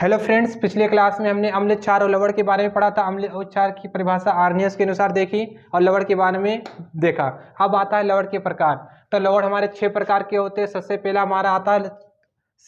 Hello friends, पिछले class में हमने अम्ल क्षार और लवण के बारे में पढ़ा था। अम्ल और क्षार की परिभाषा आर्नियस के अनुसार देखी और लवण के बारे में देखा। अब आता है लवण के प्रकार। तो लवण हमारे 6 प्रकार के होते हैं। सबसे पहला हमारा आता है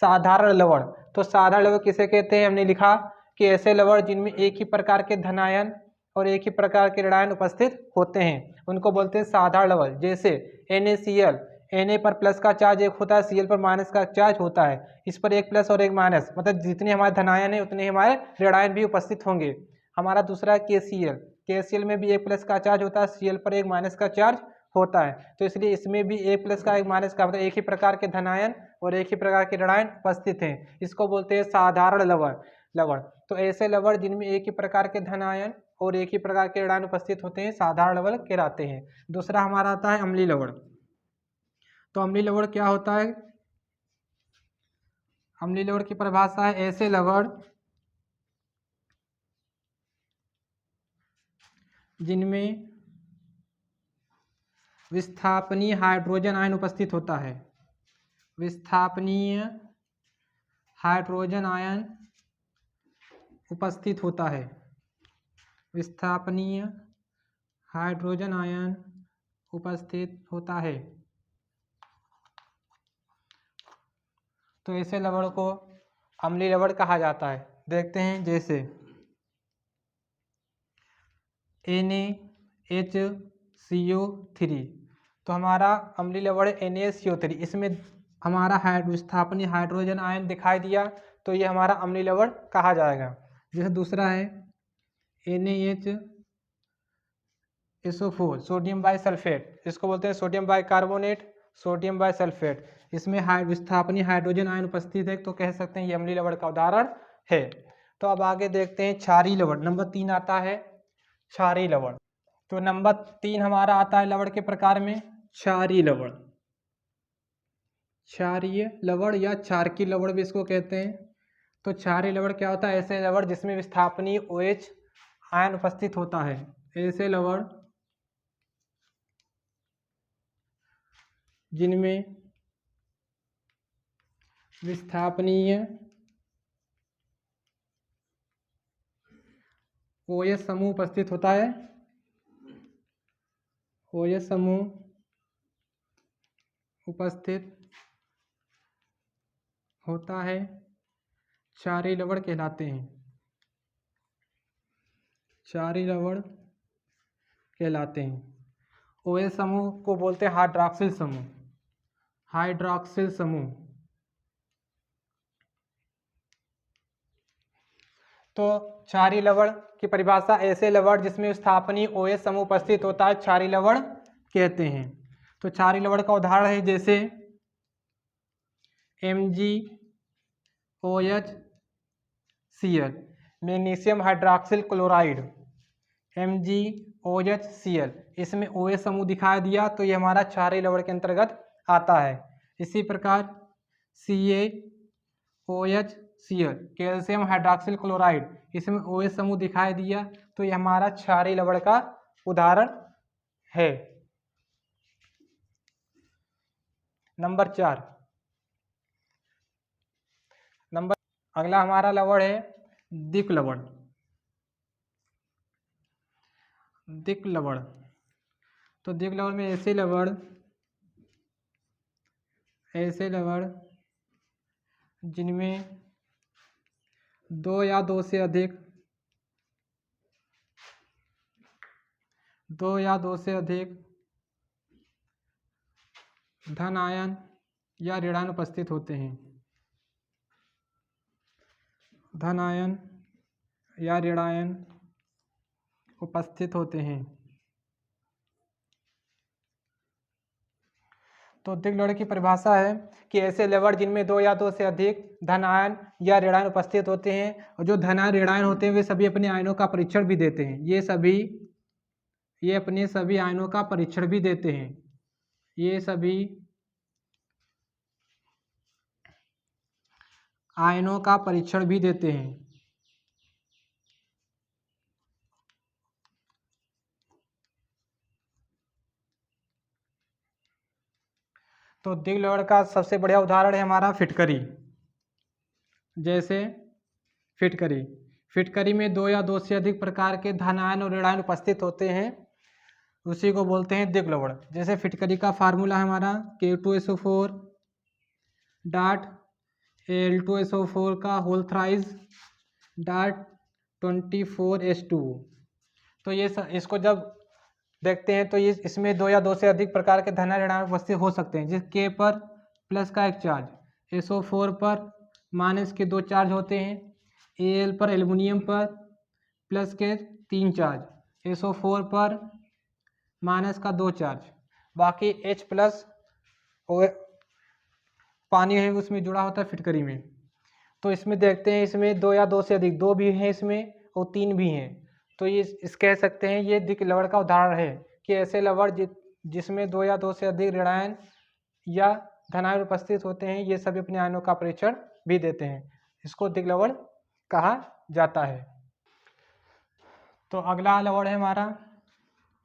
साधारण लवण। तो साधारण लवण किसे कहते हैं? हमने लिखा कि ऐसे लवण जिनमें एक ही प्रकार के धनायन और एक ही प्रकार के ऋणायन उपस्थित होते हैं उनको बोलते हैं साधारण लवण। जैसे NaCl, Na पर प्लस का चार्ज एक होता है, Cl पर माइनस का चार्ज होता है। इस पर एक प्लस और एक माइनस, मतलब जितने हमारे धनायन है उतने हमारे ऋणायन भी उपस्थित होंगे। हमारा दूसरा KCl में भी एक प्लस का चार्ज होता है, Cl पर एक माइनस का चार्ज होता है। तो इसलिए इसमें भी एक प्लस का एक माइनस का, मतलब एक ही प्रकार के धनायन और एक ही प्रकार के ऋणायन उपस्थित हैं। इसको बोलते हैं साधारण लवण। तो ऐसे लवण जिनमें एक ही प्रकार के धनायन और एक ही प्रकार के ऋणायन उपस्थित होते हैं साधारण लवण कहलाते हैं। दूसरा हमारा आता है अम्लीय लवण। तो अम्लीय लवण क्या होता है? अम्लीय लवण की परिभाषा है ऐसे लवण जिनमें विस्थापनीय हाइड्रोजन आयन उपस्थित होता है। विस्थापनीय हाइड्रोजन आयन उपस्थित होता है। विस्थापनीय हाइड्रोजन आयन उपस्थित होता है। तो ऐसे लवण को अम्लीय लवण कहा जाता है। देखते हैं, जैसे NaHCO3। तो हमारा अम्लीय लवण NaCO3, इसमें हमारा विस्थापनीय हाइड्रोजन आयन दिखाई दिया तो ये हमारा अम्लीय लवण कहा जाएगा। जैसे दूसरा है NaHSO4, सोडियम बाइसल्फेट। इसको बोलते हैं सोडियम बाइकार्बोनेट, सोडियम बाइसल्फेट। इसमें विस्थापनीय हाइड्रोजन आयन उपस्थित है, तो कह सकते हैं ये अम्लीय लवण का उदाहरण है। तो अब आगे देखते हैं क्षारीय लवण। नंबर 3 आता है क्षारीय लवण। तो नंबर 3 हमारा आता है लवण के प्रकार में क्षारीय लवण। क्षारीय लवण या क्षारकीय लवण भी इसको कहते हैं। तो क्षारीय लवण क्या होता है? ऐसे लवण जिसमें विस्थापनीय OH आयन उपस्थित होता है। ऐसे लवण जिनमें विस्थापनीय OH समूह उपस्थित होता है। OH समूह उपस्थित होता है, क्षारीय लवण कहलाते हैं। क्षारीय लवण कहलाते हैं। OH समूह को बोलते हैं हाइड्रॉक्सिल समूह। हाइड्रॉक्सिल समूह। तो क्षारीय लवण की परिभाषा ऐसे लवण जिसमें विस्थापनीय OH समूह उपस्थित होता है क्षारीय लवण कहते हैं। तो क्षारीय लवण का उदाहरण है जैसे MgOHCl, magnesium hydroxyl chloride, MgOHCl। इसमें OH समूह दिखाई दिया तो ये हमारा क्षारीय लवण के अंतर्गत आता है। इसी प्रकार CaOHCl, कैल्शियम हाइड्रॉक्सिल क्लोराइड, इसमें OH समूह दिखाई दिया तो ये हमारा क्षारीय लवण का उदाहरण है। नंबर 4। अगला हमारा लवण है दिक् लवण। दिक् लवण। तो दिक् लवण में ऐसे लवण जिनमें दो या दो से अधिक धन आयन या ऋणायन उपस्थित होते हैं। धन आयन या ऋणायन उपस्थित होते हैं। तो दिक् लवण की परिभाषा है कि ऐसे लवण जिनमें दो या दो से अधिक धन आयन या ऋणायन उपस्थित होते हैं, और जो धन आयन ऋणायन होते हैं वे सभी अपने आयनों का परीक्षण भी देते हैं। ये अपने सभी आयनों का परीक्षण भी देते हैं। ये सभी आयनों का परीक्षण भी देते हैं। तो दिक् लवण का सबसे बढ़िया उदाहरण है हमारा फिटकरी। जैसे फिटकरी। फिटकरी में 2 या 2 से अधिक प्रकार के धनायन और ऋणायन उपस्थित होते हैं, उसी को बोलते हैं दिक् लवण। जैसे फिटकरी का फार्मूला है हमारा K2SO4 डॉट Al2SO4 का होल थ्राइज डॉट 24H2। तो ये इसको जब देखते हैं तो ये इसमें 2 या 2 से अधिक प्रकार के धनायन ऋणायन उपस्थित हो सकते हैं। जिस K पर प्लस का एक चार्ज, SO4 पर माइनस के 2 चार्ज होते हैं, Al पर एल्युमिनियम पर प्लस के 3 चार्ज, SO4 पर माइनस का 2 चार्ज, बाकी H प्लस पानी है उसमें जुड़ा होता है फिटकरी में। तो इसमें देखते हैं इसमें 2 या 2 से अधिक, 2 भी हैं इसमें और 3 भी हैं। तो ये कह सकते हैं ये दिक् लवण का उदाहरण है कि ऐसे लवण जिसमें 2 या 2 से अधिक ऋणायन या धनायन उपस्थित होते हैं, ये सभी अपने आयनों का परीक्षण भी देते हैं। इसको दिक् लवण कहा जाता है। तो अगला लवण है हमारा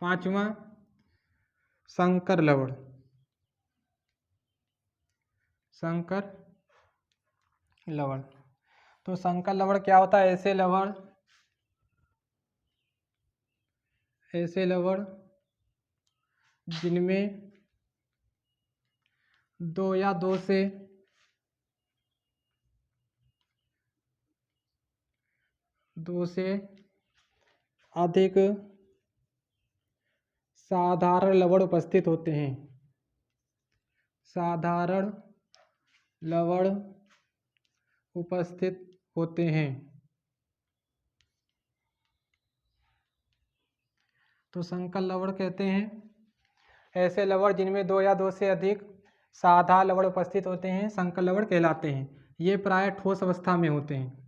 5वां संकर लवण। संकर लवण। तो संकर लवण क्या होता है? ऐसे लवण जिनमें 2 या 2 से अधिक साधारण लवण उपस्थित होते हैं। साधारण लवण उपस्थित होते हैं। तो संकर लवण कहते हैं ऐसे लवण जिनमें 2 या 2 से अधिक साधारण लवण उपस्थित होते हैं, संकर लवण कहलाते हैं। ये प्रायः ठोस अवस्था में होते हैं।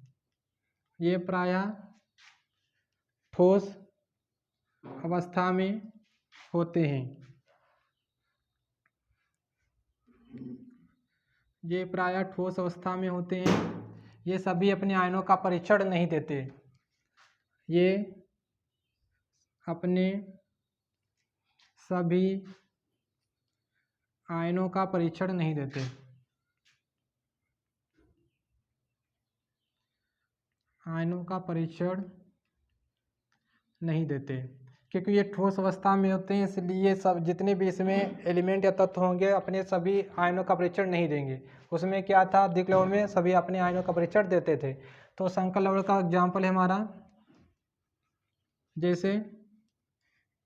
ये प्रायः ठोस अवस्था में होते हैं। ये प्रायः ठोस अवस्था में होते हैं। ये सभी अपने आयनों का परीक्षण नहीं देते। ये अपने सभी आयनों का परीक्षण नहीं देते। आयनों का परीक्षण नहीं देते क्योंकि ये ठोस अवस्था में होते हैं, इसलिए सब जितने भी इसमें एलिमेंट या तत्व होंगे अपने सभी आयनों का परीक्षण नहीं देंगे। उसमें क्या था, दिक् लवण में सभी अपने आयनों का परीक्षण देते थे। तो संकर लवण का एग्जाम्पल है हमारा जैसे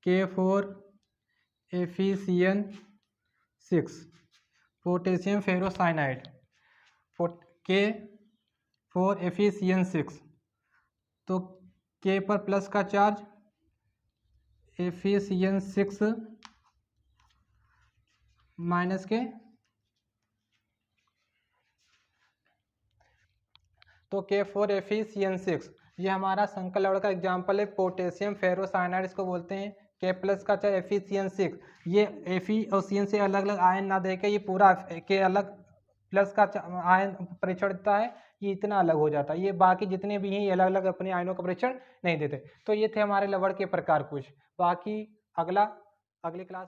K4FeCN6 पोटेशियम फेरोसाइनाइड, K4FeCN6। तो K पर प्लस का चार्ज, FeCN6 माइनस के, तो K4FeCN6 ये हमारा संकर लवण का एग्जाम्पल है। पोटेशियम फेरोसाइनाइड इसको बोलते हैं। K प्लस का चार्ज FeCN6, ये Fe और CN से अलग अलग आयन ना देके ये पूरा K अलग प्लस का आयन परीक्षण देता है, ये इतना अलग हो जाता है। ये बाकी जितने भी हैं ये अलग अलग अपने आयनों का परीक्षण नहीं देते। तो ये थे हमारे लवण के प्रकार कुछ। बाकी अगली क्लास में